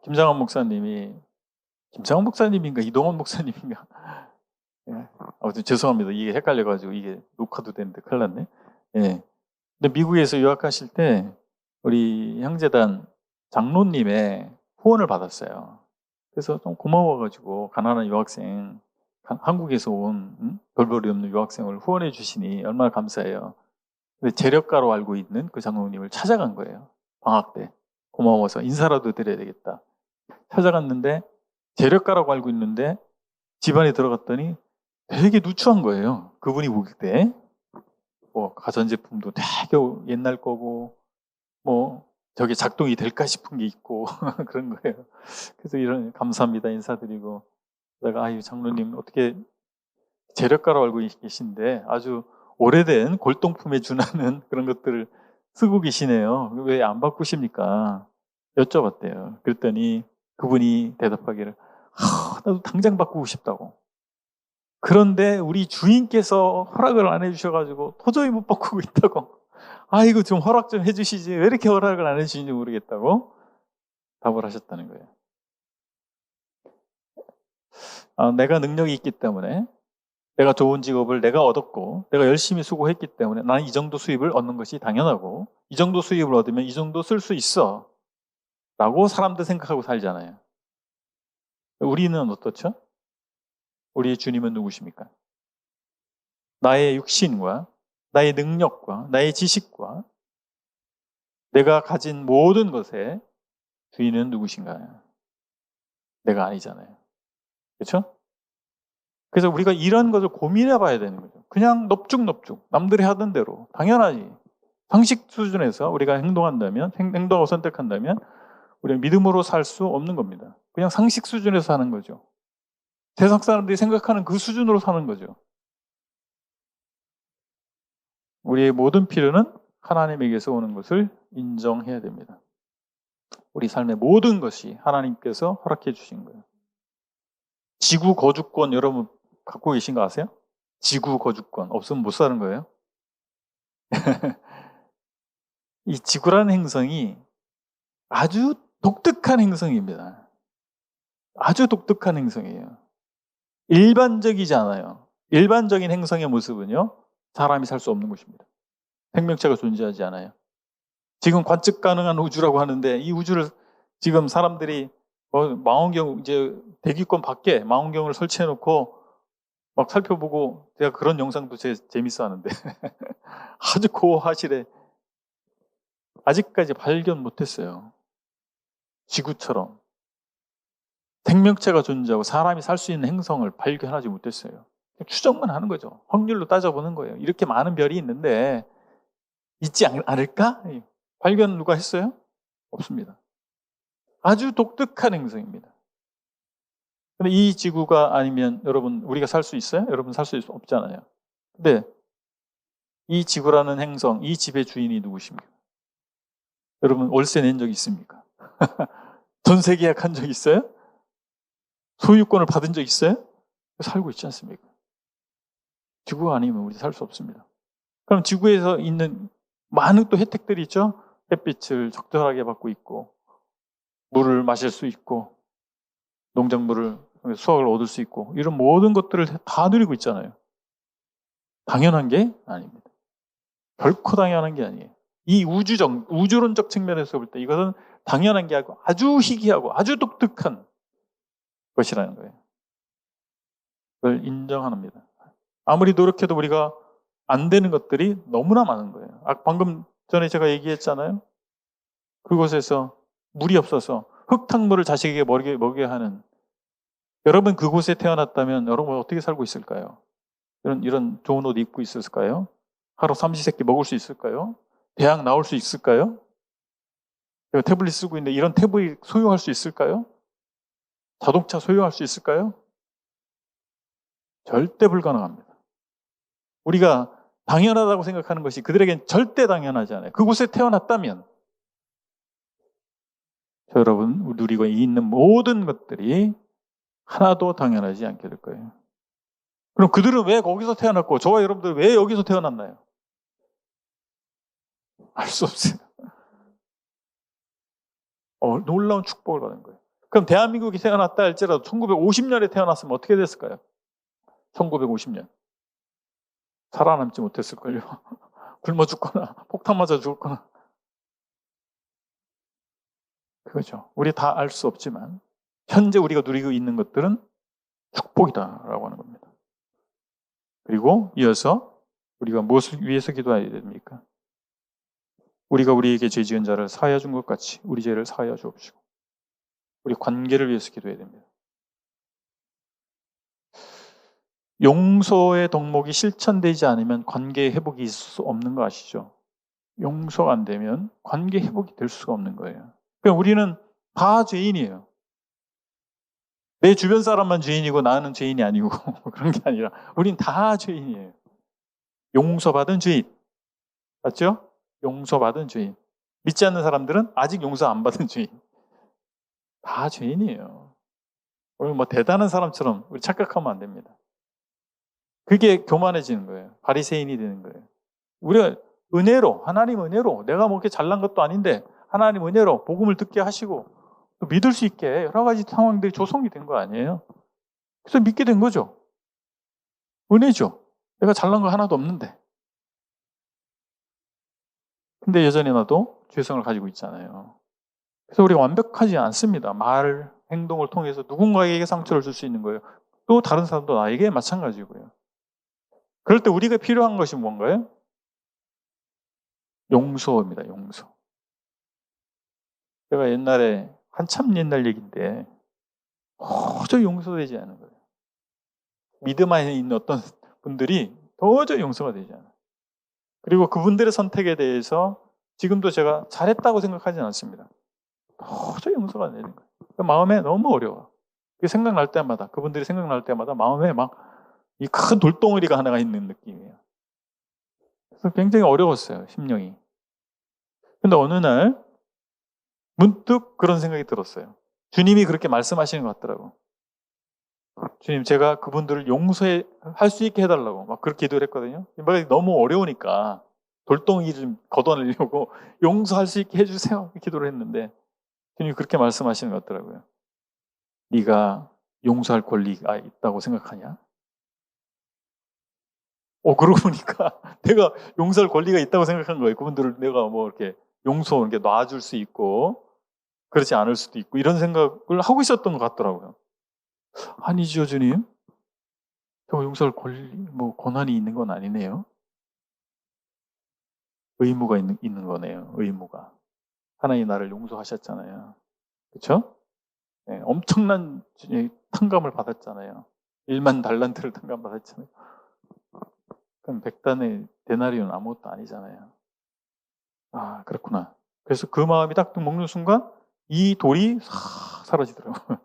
김장원 목사님인가, 이동원 목사님인가. 예. 아무튼 죄송합니다. 이게 헷갈려가지고 이게 녹화도 되는데 큰일 났네. 예. 근데 미국에서 유학하실 때 우리 형제단 장로님의 후원을 받았어요. 그래서 좀 고마워가지고 가난한 유학생, 한국에서 온 별볼이 없는 유학생을 후원해 주시니 얼마나 감사해요. 근데 재력가로 알고 있는 그 장로님을 찾아간 거예요. 방학 때. 고마워서 인사라도 드려야 되겠다. 찾아갔는데 재력가라고 알고 있는데 집안에 들어갔더니 되게 누추한 거예요. 그분이 보길 때. 뭐 가전제품도 되게 옛날 거고 뭐 저게 작동이 될까 싶은 게 있고 그런 거예요. 그래서 이런 감사합니다 인사드리고 내가 아유 장로님 어떻게 재력가로 알고 계신데 아주 오래된 골동품에 준하는 그런 것들을 쓰고 계시네요. 왜 안 바꾸십니까? 여쭤봤대요. 그랬더니 그분이 대답하기를 나도 당장 바꾸고 싶다고. 그런데 우리 주인께서 허락을 안 해주셔가지고 도저히 못 바꾸고 있다고. 이거 좀 허락 좀 해주시지. 왜 이렇게 허락을 안 해주시는지 모르겠다고 답을 하셨다는 거예요. 내가 능력이 있기 때문에 내가 좋은 직업을 내가 얻었고 내가 열심히 수고했기 때문에 나는 이 정도 수입을 얻는 것이 당연하고 이 정도 수입을 얻으면 이 정도 쓸 수 있어 라고 사람들 생각하고 살잖아요. 우리는 어떻죠? 우리의 주님은 누구십니까? 나의 육신과 나의 능력과 나의 지식과 내가 가진 모든 것의 주인은 누구신가요? 내가 아니잖아요. 그렇죠? 그래서 우리가 이런 것을 고민해 봐야 되는 거죠. 그냥 넙죽넙죽 남들이 하던 대로 당연하지. 상식 수준에서 우리가 행동한다면 행동하고 선택한다면 우리는 믿음으로 살 수 없는 겁니다. 그냥 상식 수준에서 사는 거죠. 세상 사람들이 생각하는 그 수준으로 사는 거죠. 우리의 모든 필요는 하나님에게서 오는 것을 인정해야 됩니다. 우리 삶의 모든 것이 하나님께서 허락해 주신 거예요. 지구 거주권 여러분 갖고 계신 거 아세요? 지구 거주권 없으면 못 사는 거예요. 이 지구라는 행성이 아주 독특한 행성입니다. 아주 독특한 행성이에요. 일반적이지 않아요. 일반적인 행성의 모습은요, 사람이 살 수 없는 곳입니다. 생명체가 존재하지 않아요. 지금 관측 가능한 우주라고 하는데 이 우주를 지금 사람들이 망원경 이제 대기권 밖에 망원경을 설치해 놓고 막 살펴보고 제가 그런 영상도 재밌어 하는데 아주 고화질에 아직까지 발견 못했어요. 지구처럼. 생명체가 존재하고 사람이 살 수 있는 행성을 발견하지 못했어요. 추정만 하는 거죠. 확률로 따져보는 거예요. 이렇게 많은 별이 있는데 있지 않을까? 발견 누가 했어요? 없습니다. 아주 독특한 행성입니다. 근데 이 지구가 아니면 여러분 우리가 살 수 있어요? 여러분 살 수 없잖아요. 근데 이 지구라는 행성, 이 집의 주인이 누구십니까? 여러분 월세 낸 적 있습니까? 전세 계약한 적 있어요? 소유권을 받은 적 있어요? 살고 있지 않습니까? 지구가 아니면 우리 살 수 없습니다. 그럼 지구에서 있는 많은 또 혜택들이 있죠? 햇빛을 적절하게 받고 있고, 물을 마실 수 있고, 농작물을, 수확을 얻을 수 있고, 이런 모든 것들을 다 누리고 있잖아요. 당연한 게 아닙니다. 결코 당연한 게 아니에요. 이 우주론적 측면에서 볼 때 이것은 당연한 게 아니고 아주 희귀하고 아주 독특한 것이라는 거예요. 그걸 인정합니다. 아무리 노력해도 우리가 안 되는 것들이 너무나 많은 거예요. 방금 전에 제가 얘기했잖아요. 그곳에서 물이 없어서 흙탕물을 자식에게 먹여야 하는, 여러분 그곳에 태어났다면 여러분 어떻게 살고 있을까요? 이런 좋은 옷 입고 있을까요? 하루 삼시세끼 먹을 수 있을까요? 대학 나올 수 있을까요? 태블릿 쓰고 있는데 이런 태블릿 소유할 수 있을까요? 자동차 소유할 수 있을까요? 절대 불가능합니다. 우리가 당연하다고 생각하는 것이 그들에겐 절대 당연하지 않아요. 그곳에 태어났다면 여러분 누리고 있는 모든 것들이 하나도 당연하지 않게 될 거예요. 그럼 그들은 왜 거기서 태어났고 저와 여러분들 왜 여기서 태어났나요? 알 수 없어요. 놀라운 축복을 받은 거예요. 그럼 대한민국이 태어났다 할지라도 1950년에 태어났으면 어떻게 됐을까요? 1950년. 살아남지 못했을걸요. 굶어 죽거나 폭탄 맞아 죽거나. 그거죠. 우리 다 알 수 없지만 현재 우리가 누리고 있는 것들은 축복이다라고 하는 겁니다. 그리고 이어서 우리가 무엇을 위해서 기도해야 됩니까? 우리가 우리에게 죄 지은 자를 사하여 준 것 같이 우리 죄를 사하여 주옵시고 우리 관계를 위해서 기도해야 됩니다. 용서의 덕목이 실천되지 않으면 관계 회복이 있을 수 없는 거 아시죠? 용서가 안 되면 관계 회복이 될 수가 없는 거예요. 그러니까 우리는 다 죄인이에요. 내 주변 사람만 죄인이고 나는 죄인이 아니고 그런 게 아니라 우린 다 죄인이에요. 용서받은 죄인. 맞죠? 용서받은 죄인. 믿지 않는 사람들은 아직 용서 안 받은 죄인. 다 죄인이에요. 우리 뭐 대단한 사람처럼 우리 착각하면 안 됩니다. 그게 교만해지는 거예요. 바리새인이 되는 거예요. 우리가 은혜로, 하나님 은혜로, 내가 뭐 이렇게 잘난 것도 아닌데 하나님 은혜로 복음을 듣게 하시고 또 믿을 수 있게 여러 가지 상황들이 조성이 된 거 아니에요. 그래서 믿게 된 거죠. 은혜죠. 내가 잘난 거 하나도 없는데. 근데 여전히 나도 죄성을 가지고 있잖아요. 그래서 우리가 완벽하지 않습니다. 말, 행동을 통해서 누군가에게 상처를 줄 수 있는 거예요. 또 다른 사람도 나에게 마찬가지고요. 그럴 때 우리가 필요한 것이 뭔가요? 용서입니다. 용서. 제가 옛날에 한참 옛날 얘기인데 도저히 용서되지 않은 거예요. 믿음 안에 있는 어떤 분들이 도저히 용서가 되지 않아요. 그리고 그분들의 선택에 대해서 지금도 제가 잘했다고 생각하지는 않습니다. 도저히 용서가 안 되는 거예요. 마음에 너무 어려워. 생각날 때마다, 그분들이 생각날 때마다 마음에 막 이 큰 돌덩어리가 하나가 있는 느낌이에요. 그래서 굉장히 어려웠어요, 심령이. 근데 어느 날 문득 그런 생각이 들었어요. 주님이 그렇게 말씀하시는 것 같더라고. 주님, 제가 그분들을 용서할 수 있게 해달라고 막 그렇게 기도를 했거든요. 너무 어려우니까 돌덩이를 좀 걷어내려고 용서할 수 있게 해주세요. 기도를 했는데 주님이 그렇게 말씀하시는 것 같더라고요. 네가 용서할 권리가 있다고 생각하냐? 그러고 보니까 내가 용서할 권리가 있다고 생각한 거예요. 그분들을 내가 뭐 이렇게 이렇게 놔줄 수 있고 그렇지 않을 수도 있고 이런 생각을 하고 있었던 것 같더라고요. 아니죠, 주님. 저 용서할 권한이 있는 건 아니네요. 의무가 있는 거네요. 의무가. 하나님 나를 용서하셨잖아요. 그렇죠? 엄청난 탕감을 받았잖아요. 1만 달란트를 탕감받았잖아요. 그럼 100단의 데나리온 아무것도 아니잖아요. 아, 그렇구나. 그래서 그 마음이 딱 먹는 순간 이 돌이 싹 사라지더라고요.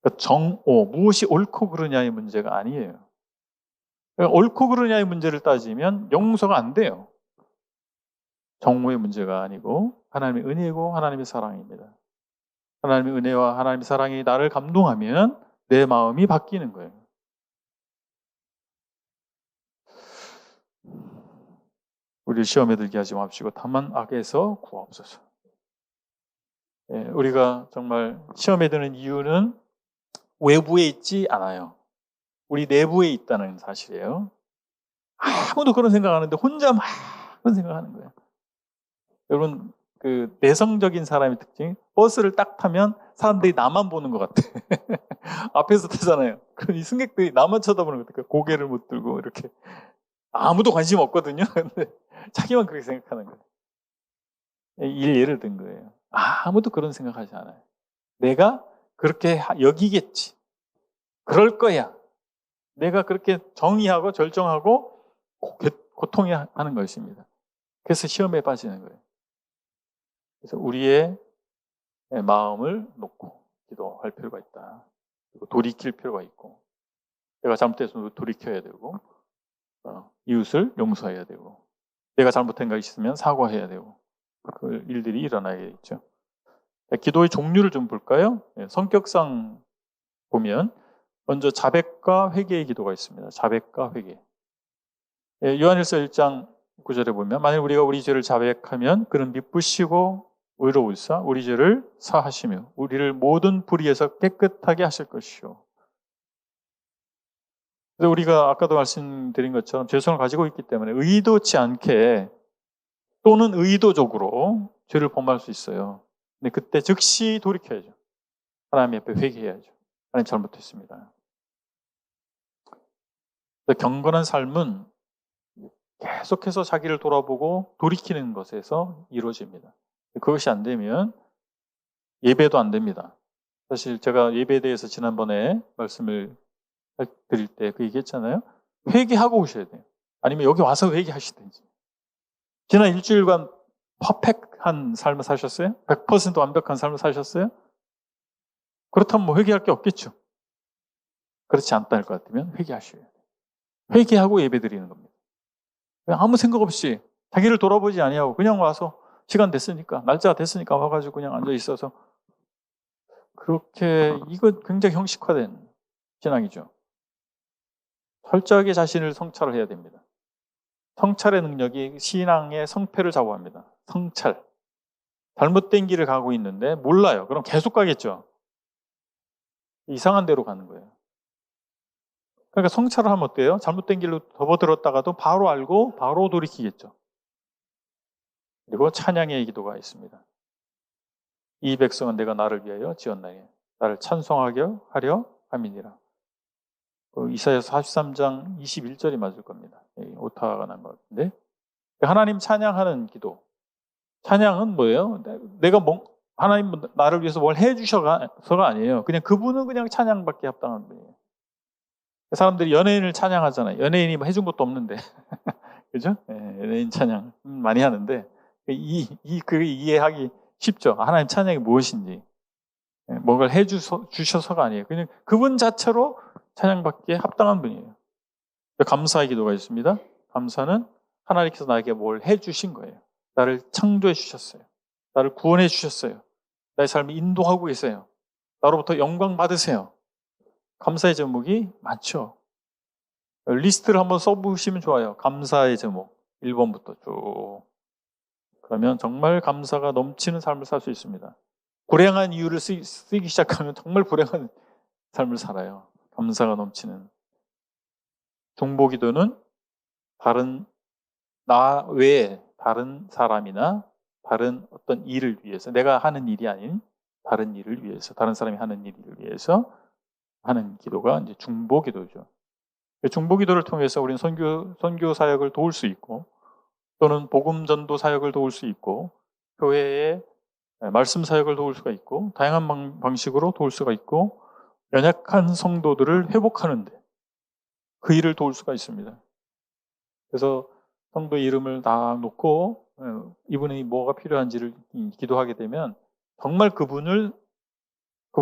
그러니까 무엇이 옳고 그르냐의 문제가 아니에요. 그러니까 옳고 그르냐의 문제를 따지면 용서가 안 돼요. 정오의 문제가 아니고 하나님의 은혜고 하나님의 사랑입니다. 하나님의 은혜와 하나님의 사랑이 나를 감동하면 내 마음이 바뀌는 거예요. 우리 시험에 들게 하지 마시고 다만 악에서 구하옵소서. 우리가 정말 시험에 드는 이유는 외부에 있지 않아요. 우리 내부에 있다는 사실이에요. 아무도 그런 생각 안 하는데 혼자 막 그런 생각하는 거예요. 여러분, 그 내성적인 사람의 특징이 버스를 딱 타면 사람들이 나만 보는 것 같아. 앞에서 타잖아요. 그럼 이 승객들이 나만 쳐다보는 것 같아. 고개를 못 들고 이렇게 아무도 관심 없거든요. 근데 자기만 그렇게 생각하는 거예요. 예를 든 거예요. 아무도 그런 생각하지 않아요. 내가 그렇게 여기겠지. 그럴 거야. 내가 그렇게 정의하고 절정하고 고통하는 것입니다. 그래서 시험에 빠지는 거예요. 그래서 우리의 마음을 놓고 기도할 필요가 있다. 그리고 돌이킬 필요가 있고, 내가 잘못했으면 돌이켜야 되고, 이웃을 용서해야 되고, 내가 잘못한 것이 있으면 사과해야 되고, 그 일들이 일어나야겠죠. 기도의 종류를 좀 볼까요? 성격상 보면 먼저 자백과 회개의 기도가 있습니다. 자백과 회개. 요한일서 1장 9절에 보면 만일 우리가 우리 죄를 자백하면 그는 미쁘시고 의로우사 우리 죄를 사하시며 우리를 모든 불의에서 깨끗하게 하실 것이요. 그래서 우리가 아까도 말씀드린 것처럼 죄성을 가지고 있기 때문에 의도치 않게 또는 의도적으로 죄를 범할 수 있어요. 근데 그때 즉시 돌이켜야죠. 하나님 앞에 회개해야죠. 하나님 잘못했습니다. 경건한 삶은 계속해서 자기를 돌아보고 돌이키는 것에서 이루어집니다. 그것이 안 되면 예배도 안 됩니다. 사실 제가 예배에 대해서 지난번에 말씀을 드릴 때 그 얘기했잖아요. 회개하고 오셔야 돼요. 아니면 여기 와서 회개하시든지. 지난 일주일간 퍼펙트한 삶을 사셨어요? 100% 완벽한 삶을 사셨어요? 그렇다면 뭐 회개할 게 없겠죠. 그렇지 않다 할 것 같으면 회개하셔야 돼요. 회개하고 예배 드리는 겁니다. 그냥 아무 생각 없이 자기를 돌아보지 아니하고 그냥 와서 시간 됐으니까 날짜가 됐으니까 와가지고 그냥 앉아 있어서 그렇게 이거 굉장히 형식화된 신앙이죠. 철저하게 자신을 성찰을 해야 됩니다. 성찰의 능력이 신앙의 성패를 좌우합니다. 성찰. 잘못된 길을 가고 있는데 몰라요. 그럼 계속 가겠죠. 이상한 데로 가는 거예요. 그러니까 성찰을 하면 어때요? 잘못된 길로 접어들었다가도 바로 알고 바로 돌이키겠죠. 그리고 찬양의 기도가 있습니다. 이 백성은 내가 나를 위하여 지었나니 나를 찬송하게 하려 함이니라. 이사야서 43장 21절이 맞을 겁니다. 오타가 난 것 같은데. 하나님 찬양하는 기도. 찬양은 뭐예요? 하나님 나를 위해서 뭘 해주셔서가 아니에요. 그냥 그분은 그냥 찬양받기 합당한 분이에요. 사람들이 연예인을 찬양하잖아요. 연예인이 뭐 해준 것도 없는데. 그죠? 연예인 찬양 많이 하는데, 그 이해하기 쉽죠. 하나님 찬양이 무엇인지. 뭔가를 해주셔서가 아니에요. 그냥 그분 자체로 찬양받기에 합당한 분이에요. 감사의 기도가 있습니다. 감사는 하나님께서 나에게 뭘 해주신 거예요. 나를 창조해 주셨어요. 나를 구원해 주셨어요. 나의 삶을 인도하고 계세요. 나로부터 영광 받으세요. 감사의 제목이 많죠. 리스트를 한번 써보시면 좋아요. 감사의 제목 1번부터 쭉. 그러면 정말 감사가 넘치는 삶을 살 수 있습니다. 불행한 이유를 쓰기 시작하면 정말 불행한 삶을 살아요. 감사가 넘치는. 중보기도는 나 외에 다른 사람이나 다른 어떤 일을 위해서, 내가 하는 일이 아닌 다른 일을 위해서, 다른 사람이 하는 일을 위해서 하는 기도가 이제 중보기도죠. 중보기도를 통해서 우리는 선교 사역을 도울 수 있고, 또는 복음 전도 사역을 도울 수 있고, 교회의 말씀 사역을 도울 수가 있고 다양한 방식으로 도울 수가 있고 연약한 성도들을 회복하는데 그 일을 도울 수가 있습니다. 그래서 성도의 이름을 딱 놓고 이분이 뭐가 필요한지를 기도하게 되면 정말 그분에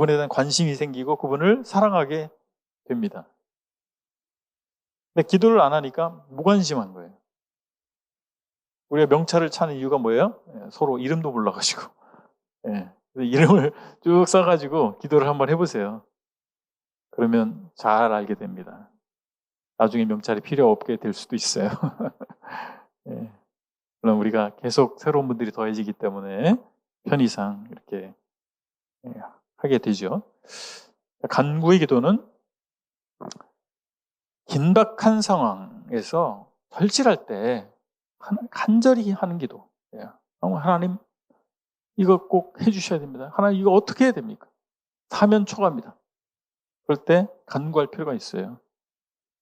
대한 관심이 생기고 그분을 사랑하게 됩니다. 근데 기도를 안 하니까 무관심한 거예요. 우리가 명찰을 찾는 이유가 뭐예요? 서로 이름도 몰라가지고. 이름을 쭉 써가지고 기도를 한번 해보세요. 그러면 잘 알게 됩니다. 나중에 명찰이 필요 없게 될 수도 있어요. 물론 우리가 계속 새로운 분들이 더해지기 때문에 편의상 이렇게 하게 되죠. 간구의 기도는 긴박한 상황에서 절실할 때 간절히 하는 기도예요. 하나님 이거 꼭 해주셔야 됩니다. 하나님 이거 어떻게 해야 됩니까? 사면 초가입니다. 그럴 때 간구할 필요가 있어요.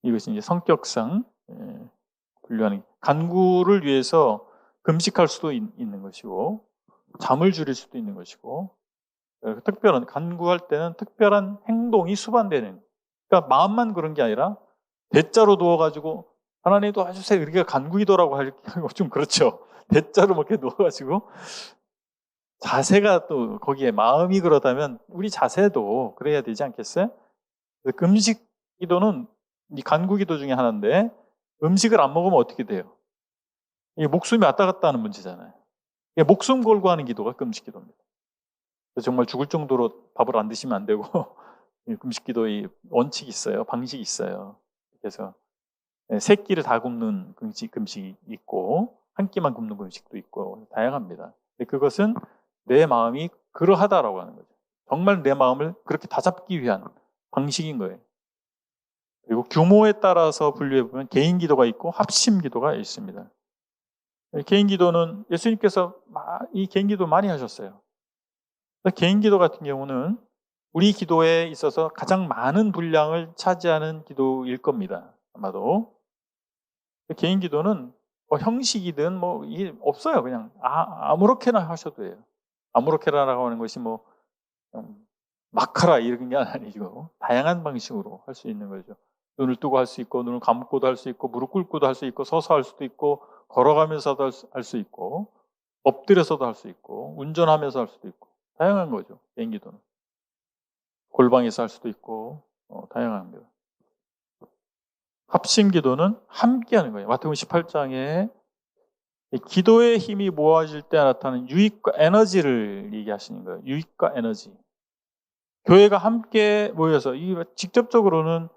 이것이 이제 성격상 분류하는 간구를 위해서 금식할 수도 있는 것이고 잠을 줄일 수도 있는 것이고 특별한 간구할 때는 특별한 행동이 수반되는 그러니까 마음만 그런 게 아니라 대자로 누워가지고 하나님 도와주세요 이렇게 간구기도라고 하기가 좀 그렇죠. 대자로 이렇게 누워가지고 자세가 또 거기에 마음이 그러다면 우리 자세도 그래야 되지 않겠어요? 금식 기도는 이 간구 기도 중에 하나인데 음식을 안 먹으면 어떻게 돼요? 이게 목숨이 왔다 갔다 하는 문제잖아요. 이게 목숨 걸고 하는 기도가 금식 기도입니다. 정말 죽을 정도로 밥을 안 드시면 안 되고 금식 기도의 원칙이 있어요. 방식이 있어요. 그래서 세 끼를 다 굶는 금식이 있고 한 끼만 굶는 금식도 있고 다양합니다. 근데 그것은 내 마음이 그러하다라고 하는 거죠. 정말 내 마음을 그렇게 다잡기 위한 방식인 거예요. 그리고 규모에 따라서 분류해보면 개인 기도가 있고 합심 기도가 있습니다. 개인 기도는 예수님께서 이 개인 기도 많이 하셨어요. 개인 기도 같은 경우는 우리 기도에 있어서 가장 많은 분량을 차지하는 기도일 겁니다. 아마도. 개인 기도는 형식이든 이게 없어요. 그냥 아무렇게나 하셔도 돼요. 아무렇게나라고 하는 것이 막 하라 이런 게 아니고 다양한 방식으로 할 수 있는 거죠. 눈을 뜨고 할 수 있고 눈을 감고도 할 수 있고 무릎 꿇고도 할 수 있고 서서 할 수도 있고 걸어가면서도 할 수 있고 엎드려서도 할 수 있고 운전하면서 할 수도 있고 다양한 거죠. 개인 기도는. 골방에서 할 수도 있고 다양합니다. 합심 기도는 함께 하는 거예요. 마태복음 18장에 기도의 힘이 모아질 때 나타나는 유익과 에너지를 얘기하시는 거예요. 유익과 에너지. 교회가 함께 모여서 직접적으로는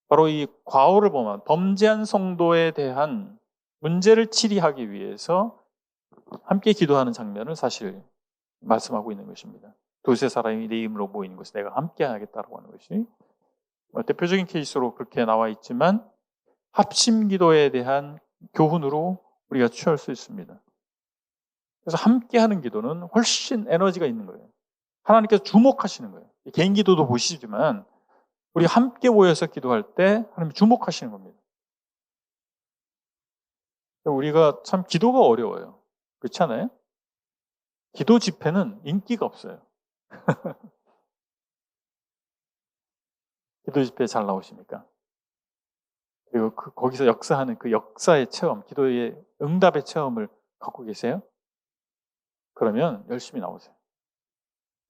바로 이 과오를 범한 범죄한 성도에 대한 문제를 치리하기 위해서 함께 기도하는 장면을 사실 말씀하고 있는 것입니다. 두세 사람이 내 이름으로 모이는 것을 내가 함께 하겠다라고 하는 것이 대표적인 케이스로 그렇게 나와 있지만 합심 기도에 대한 교훈으로 우리가 취할 수 있습니다. 그래서 함께 하는 기도는 훨씬 에너지가 있는 거예요. 하나님께서 주목하시는 거예요. 개인 기도도 보시지만 우리 함께 모여서 기도할 때 하나님 주목하시는 겁니다. 우리가 참 기도가 어려워요. 그렇지 않아요? 기도 집회는 인기가 없어요. 기도 집회 잘 나오십니까? 그리고 거기서 역사하는 그 역사의 체험, 기도의 응답의 체험을 갖고 계세요? 그러면 열심히 나오세요.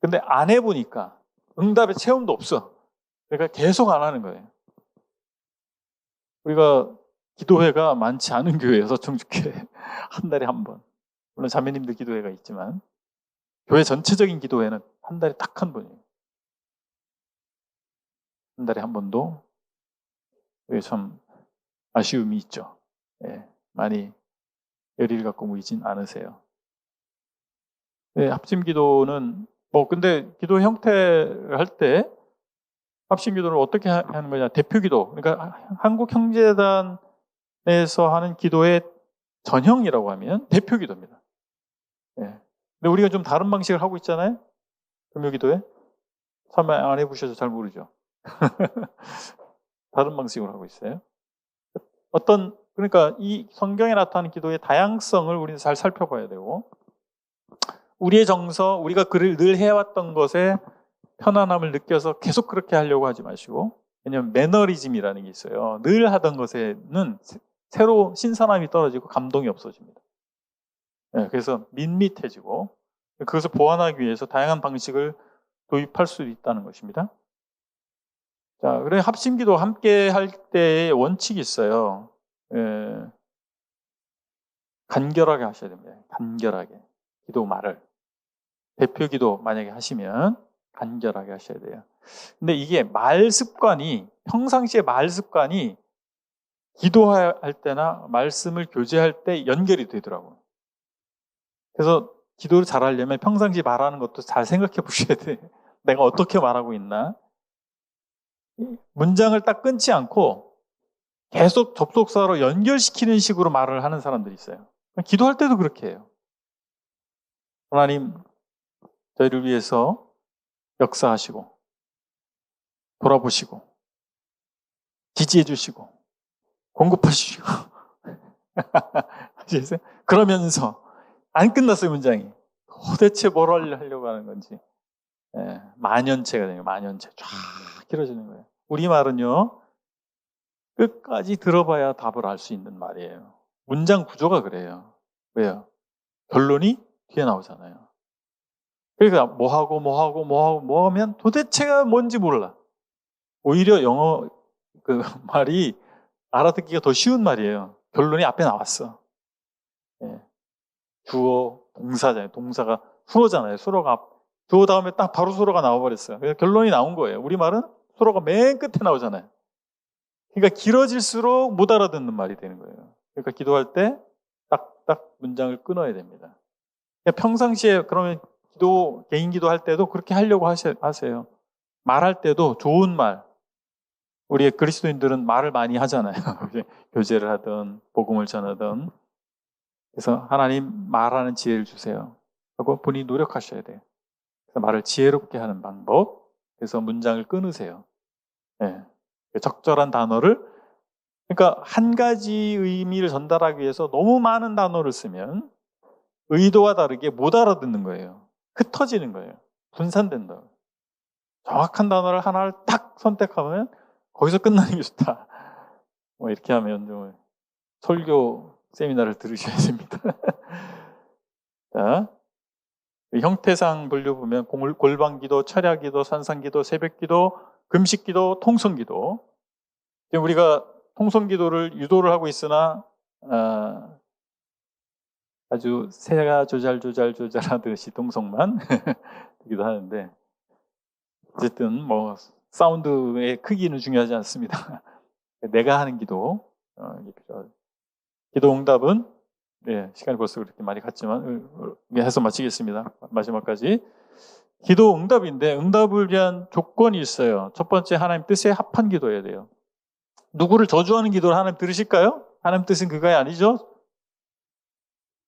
근데 안 해보니까 응답의 체험도 없어. 그러니까 계속 안 하는 거예요. 우리가 기도회가 많지 않은 교회여서 청주교회 한 달에 한 번. 물론 자매님들 기도회가 있지만 교회 전체적인 기도회는 한 달에 딱 한 번이에요. 한 달에 한 번도 참 아쉬움이 있죠. 많이 열의를 갖고 모이진 않으세요. 합심 기도는 근데 기도 형태를 할 때 합심 기도를 어떻게 하는 거냐? 대표 기도. 그러니까 한국 형제단에서 하는 기도의 전형이라고 하면 대표 기도입니다. 근데 우리가 좀 다른 방식을 하고 있잖아요. 금요 기도에. 참 안 해보셔서 잘 모르죠. 다른 방식으로 하고 있어요. 그러니까 이 성경에 나타나는 기도의 다양성을 우리는 잘 살펴봐야 되고 우리의 정서, 우리가 그를 늘 해왔던 것에 편안함을 느껴서 계속 그렇게 하려고 하지 마시고, 왜냐하면 매너리즘이라는 게 있어요. 늘 하던 것에는 새로 신선함이 떨어지고 감동이 없어집니다. 네, 그래서 밋밋해지고, 그것을 보완하기 위해서 다양한 방식을 도입할 수 있다는 것입니다. 자, 그래 합심기도 함께 할 때의 원칙이 있어요. 간결하게 하셔야 됩니다. 간결하게. 기도 말을. 대표 기도 만약에 하시면 간결하게 하셔야 돼요. 근데 이게 말 습관이, 평상시에 말 습관이 기도할 때나 말씀을 교제할 때 연결이 되더라고요. 그래서 기도를 잘하려면 평상시 말하는 것도 잘 생각해 보셔야 돼요. 내가 어떻게 말하고 있나? 문장을 딱 끊지 않고 계속 접속사로 연결시키는 식으로 말을 하는 사람들이 있어요. 기도할 때도 그렇게 해요. 하나님, 저희를 위해서 역사하시고, 돌아보시고, 지지해 주시고, 공급하시고. 아시겠어요? 그러면서, 안 끝났어요, 문장이. 도대체 뭘 하려고 하는 건지. 만연체가 돼요, 만연체. 쫙 길어지는 거예요. 우리말은요, 끝까지 들어봐야 답을 알 수 있는 말이에요. 문장 구조가 그래요. 왜요? 결론이 뒤에 나오잖아요. 그러니까 뭐 하면 도대체가 뭔지 몰라. 오히려 영어 그 말이 알아듣기가 더 쉬운 말이에요. 결론이 앞에 나왔어. 예. 주어, 동사잖아요. 동사가 수로잖아요. 수로가 주어 다음에 딱 바로 수로가 나와버렸어요. 그래서 결론이 나온 거예요. 우리말은 수로가 맨 끝에 나오잖아요. 그러니까 길어질수록 못 알아듣는 말이 되는 거예요. 그러니까 기도할 때 딱딱 문장을 끊어야 됩니다. 그러니까 평상시에 그러면 개인 기도할 때도 그렇게 하려고 하세요. 말할 때도 좋은 말. 우리 그리스도인들은 말을 많이 하잖아요. 교제를 하든 복음을 전하든. 그래서 하나님 말하는 지혜를 주세요 하고 본인이 노력하셔야 돼요. 그래서 말을 지혜롭게 하는 방법. 그래서 문장을 끊으세요. 네. 적절한 단어를, 그러니까 한 가지 의미를 전달하기 위해서 너무 많은 단어를 쓰면 의도와 다르게 못 알아듣는 거예요. 흩어지는 거예요. 분산된다. 정확한 단어를 하나를 딱 선택하면 거기서 끝나는 게 좋다. 뭐 이렇게 하면 좀 설교 세미나를 들으셔야 됩니다. 자, 형태상 분류 보면 골방기도, 철야기도, 산상기도, 새벽기도, 금식기도, 통성기도. 우리가 통성기도를 유도를 하고 있으나 아주 새가 조잘조잘조잘하듯이 통성만 되기도 하는데, 어쨌든 뭐 사운드의 크기는 중요하지 않습니다. 내가 하는 기도, 기도 응답은, 시간이 벌써 그렇게 많이 갔지만 해서 마치겠습니다. 마지막까지. 기도 응답인데 응답을 위한 조건이 있어요. 첫 번째, 하나님 뜻에 합한 기도해야 돼요. 누구를 저주하는 기도를 하나님 들으실까요? 하나님 뜻은 그거야 아니죠?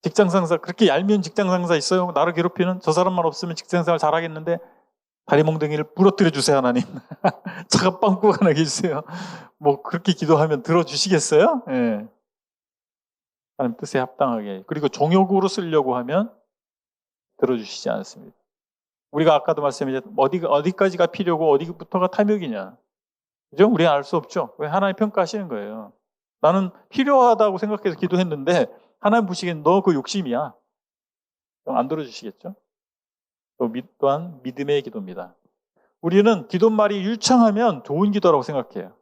직장 상사, 그렇게 얄미운 직장 상사 있어요. 나를 괴롭히는, 저 사람만 없으면 직장 생활 잘하겠는데 다리 몽둥이를 부러뜨려 주세요, 하나님. 차가 빵꾸가 나게 해주세요. 뭐 그렇게 기도하면 들어주시겠어요? 예. 하나님 뜻에 합당하게. 그리고 종욕으로 쓰려고 하면 들어주시지 않습니다. 우리가 아까도 말씀드렸죠. 어디까지가 필요고 어디부터가 탐욕이냐. 그죠? 우리가 알 수 없죠. 왜? 하나님 평가하시는 거예요. 나는 필요하다고 생각해서 기도했는데 하나님 보시기엔 너 그 욕심이야. 그럼 안 들어주시겠죠? 또한 믿음의 기도입니다. 우리는 기도말이 유창하면 좋은 기도라고 생각해요.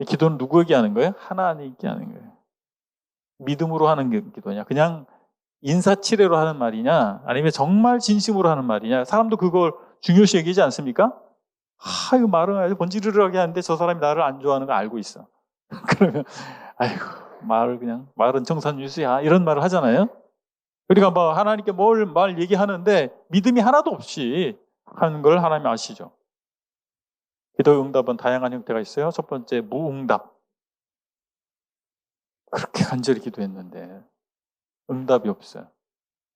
기도는 누구에게 하는 거예요? 하나님께 하는 거예요. 믿음으로 하는 기도냐? 그냥 인사치레로 하는 말이냐? 아니면 정말 진심으로 하는 말이냐? 사람도 그걸 중요시 여기지 않습니까? 이거 말은 아주 번지르르하게 하는데 저 사람이 나를 안 좋아하는 거 알고 있어. 그러면 아이고, 말은 청산유수야, 이런 말을 하잖아요. 우리가 뭐 하나님께 말 얘기하는데 믿음이 하나도 없이 하는 걸 하나님 아시죠? 기도 응답은 다양한 형태가 있어요. 첫 번째, 무응답. 그렇게 간절히 기도했는데 응답이 없어요.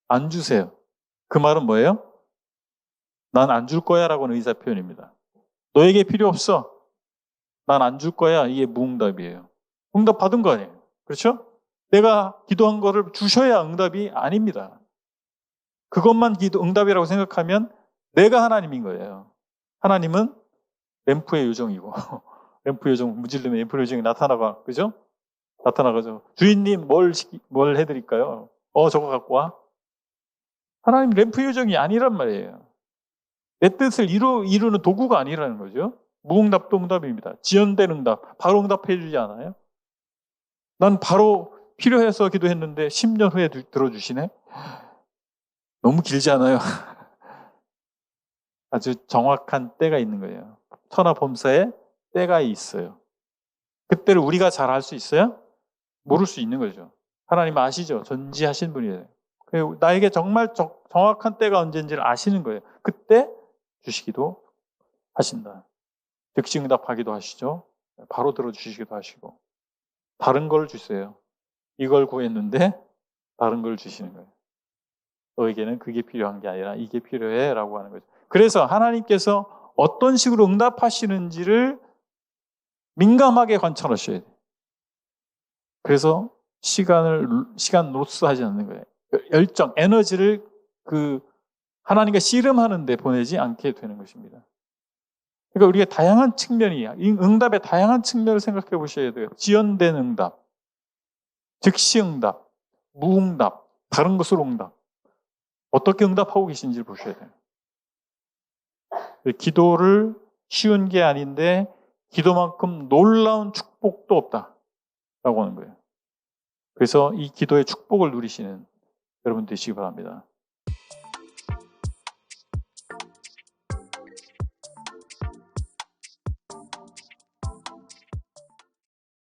안 주세요. 그 말은 뭐예요? 난 안 줄 거야 라고는 의사 표현입니다. 너에게 필요 없어. 난 안 줄 거야. 이게 무응답이에요. 응답 받은 거 아니에요. 그렇죠? 내가 기도한 거를 주셔야 응답이 아닙니다. 그것만 기도 응답이라고 생각하면 내가 하나님인 거예요. 하나님은 램프의 요정이고 램프 요정 무질르면 램프 요정이 나타나가 그죠? 나타나가죠. 주인님 뭘 해드릴까요? 저거 갖고 와. 하나님 램프 요정이 아니란 말이에요. 내 뜻을 이루는 도구가 아니라는 거죠. 무응답도 응답입니다. 지연된 응답, 바로 응답해 주지 않아요? 난 바로 필요해서 기도했는데 10년 후에 들어주시네? 너무 길지 않아요? 아주 정확한 때가 있는 거예요. 천하범사에 때가 있어요. 그때를 우리가 잘 알 수 있어요? 모를 수 있는 거죠. 하나님 아시죠? 전지하신 분이에요. 나에게 정말 정확한 때가 언제인지를 아시는 거예요. 그때 주시기도 하신다. 즉시 응답하기도 하시죠. 바로 들어주시기도 하시고. 다른 걸 주세요. 이걸 구했는데 다른 걸 주시는 거예요. 너에게는 그게 필요한 게 아니라 이게 필요해 라고 하는 거죠. 그래서 하나님께서 어떤 식으로 응답하시는지를 민감하게 관찰하셔야 돼요. 그래서 시간 로스하지 않는 거예요. 열정, 에너지를 하나님과 씨름하는 데 보내지 않게 되는 것입니다. 그러니까 우리가 다양한 측면이, 응답의 다양한 측면을 생각해 보셔야 돼요. 지연된 응답, 즉시 응답, 무응답, 다른 것으로 응답. 어떻게 응답하고 계신지를 보셔야 돼요. 기도를 쉬운 게 아닌데 기도만큼 놀라운 축복도 없다라고 하는 거예요. 그래서 이 기도의 축복을 누리시는 여러분 되시기 바랍니다.